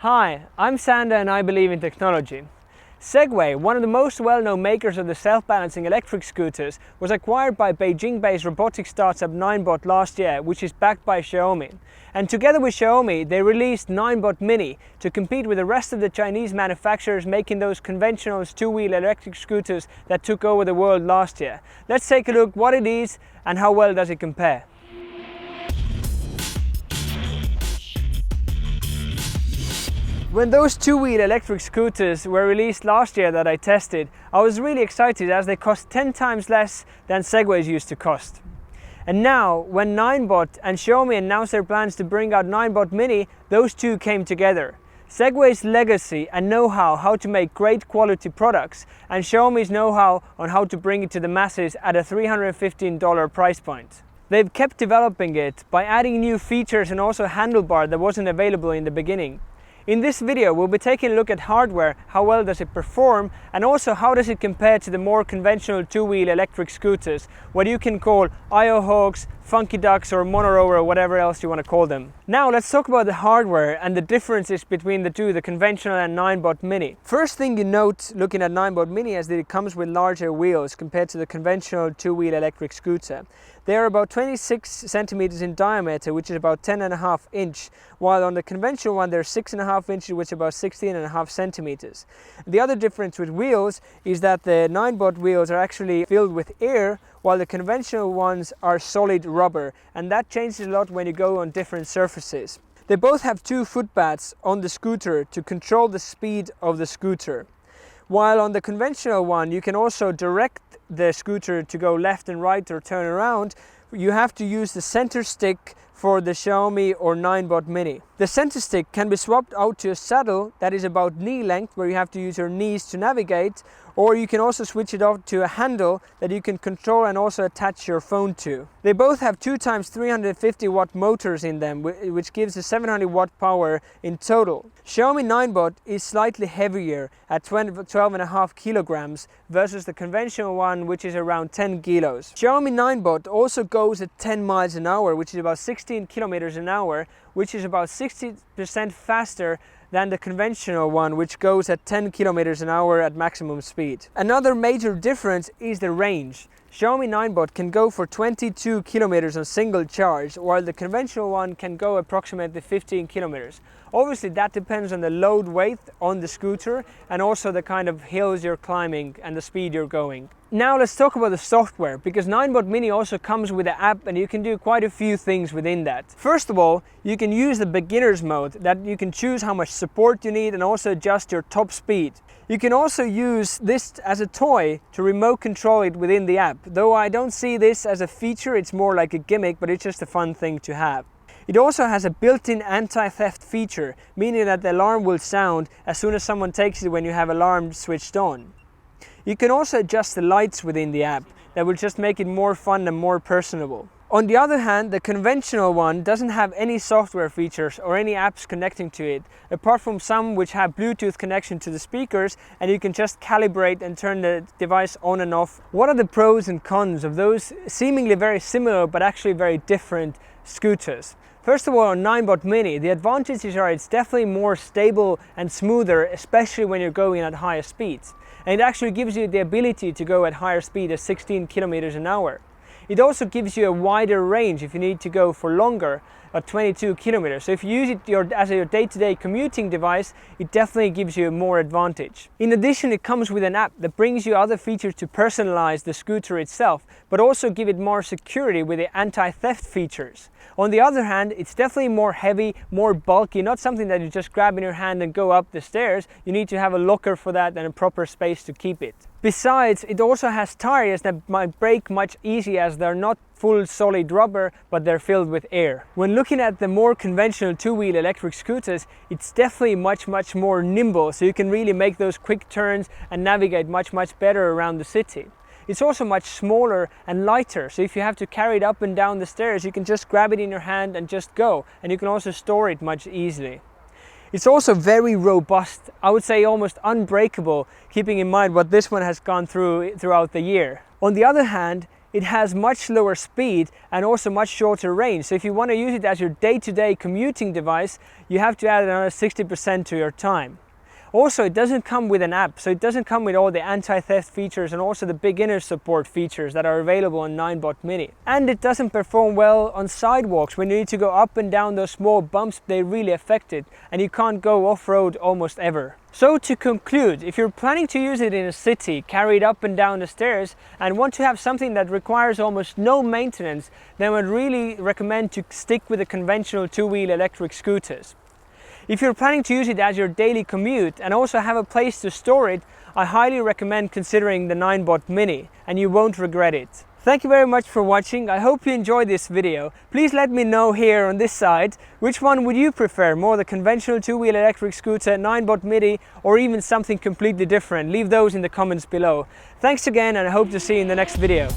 Hi, I'm Sander and I believe in technology. Segway, one of the most well-known makers of the self-balancing electric scooters, was acquired by Beijing-based robotics startup Ninebot last year, which is backed by Xiaomi. And together with Xiaomi, they released Ninebot Mini to compete with the rest of the Chinese manufacturers making those conventional two-wheel electric scooters that took over the world last year. Let's take a look what it is and how well does it compare. When those two-wheel electric scooters were released last year that I tested, I was really excited as they cost 10 times less than Segways used to cost. And now, when Ninebot and Xiaomi announced their plans to bring out Ninebot Mini, those two came together. Segway's legacy and know-how how to make great quality products, and Xiaomi's know-how on how to bring it to the masses at a $315 price point. They've kept developing it by adding new features and also a handlebar that wasn't available in the beginning. In this video, we'll be taking a look at hardware, how well does it perform, and also how does it compare to the more conventional two-wheel electric scooters, what you can call IO Hawks, Phunkee Ducks or Monorover or whatever else you want to call them. Now let's talk about the hardware and the differences between the two, the conventional and Ninebot Mini. First thing you note looking at Ninebot Mini is that it comes with larger wheels compared to the conventional two-wheel electric scooter. They are about 26 centimeters in diameter, which is about 10.5 inch, while on the conventional one they're 6.5 inches, which is about 16.5 centimeters. The other difference with wheels is that the Ninebot wheels are actually filled with air, while the conventional ones are solid rubber, and that changes a lot when you go on different surfaces. They both have two footpads on the scooter to control the speed of the scooter. While on the conventional one you can also direct the scooter to go left and right or turn around, you have to use the center stick for the Xiaomi or Ninebot Mini. The center stick can be swapped out to a saddle that is about knee length, where you have to use your knees to navigate, or you can also switch it off to a handle that you can control and also attach your phone to. They both have 2x 350 watt motors in them, which gives a 700 watt power in total. Xiaomi Ninebot is slightly heavier at 12.5 kilograms versus the conventional one, which is around 10 kilos. Xiaomi Ninebot also goes at 10 miles an hour, which is about 16 kilometers an hour, which is about 60% faster than the conventional one, which goes at 10 kilometers an hour at maximum speed. Another major difference is the range. Xiaomi Ninebot can go for 22 kilometers on single charge, while the conventional one can go approximately 15 kilometers. Obviously that depends on the load weight on the scooter and also the kind of hills you're climbing and the speed you're going. Now let's talk about the software, because Ninebot Mini also comes with an app and you can do quite a few things within that. First of all, you can use the beginner's mode, that you can choose how much support you need and also adjust your top speed. You can also use this as a toy to remote control it within the app. Though I don't see this as a feature, it's more like a gimmick, but it's just a fun thing to have. It also has a built-in anti-theft feature, meaning that the alarm will sound as soon as someone takes it when you have alarm switched on. You can also adjust the lights within the app. That will just make it more fun and more personable. On the other hand, the conventional one doesn't have any software features or any apps connecting to it, apart from some which have Bluetooth connection to the speakers, and you can just calibrate and turn the device on and off. What are the pros and cons of those seemingly very similar but actually very different scooters? First of all, on Ninebot Mini, the advantages are it's definitely more stable and smoother, especially when you're going at higher speeds. And it actually gives you the ability to go at higher speed as 16 kilometers an hour. It also gives you a wider range if you need to go for longer at 22 kilometers. So if you use it as your day-to-day commuting device, it definitely gives you more advantage. In addition, it comes with an app that brings you other features to personalize the scooter itself, but also give it more security with the anti-theft features. On the other hand, it's definitely more heavy, more bulky, not something that you just grab in your hand and go up the stairs. You need to have a locker for that and a proper space to keep it. Besides, it also has tires that might break much easier as they're not full solid rubber, but they're filled with air. When looking at the more conventional two-wheel electric scooters, it's definitely much more nimble, so you can really make those quick turns and navigate much better around the city. It's also much smaller and lighter, so if you have to carry it up and down the stairs, you can just grab it in your hand and just go, and you can also store it much easily. It's also very robust, I would say almost unbreakable, keeping in mind what this one has gone through throughout the year. On the other hand, it has much lower speed and also much shorter range. So if you want to use it as your day-to-day commuting device, you have to add another 60% to your time. Also, it doesn't come with an app, so it doesn't come with all the anti-theft features and also the beginner support features that are available on Ninebot Mini. And it doesn't perform well on sidewalks. When you need to go up and down those small bumps, they really affect it, and you can't go off-road almost ever. So to conclude, if you're planning to use it in a city, carry it up and down the stairs, and want to have something that requires almost no maintenance, then I would really recommend to stick with the conventional two-wheel electric scooters. If you're planning to use it as your daily commute and also have a place to store it, I highly recommend considering the Ninebot Mini, and you won't regret it. Thank you very much for watching. I hope you enjoyed this video. Please let me know here on this side, which one would you prefer? More the conventional two-wheel electric scooter, Ninebot Mini, or even something completely different? Leave those in the comments below. Thanks again, and I hope to see you in the next video.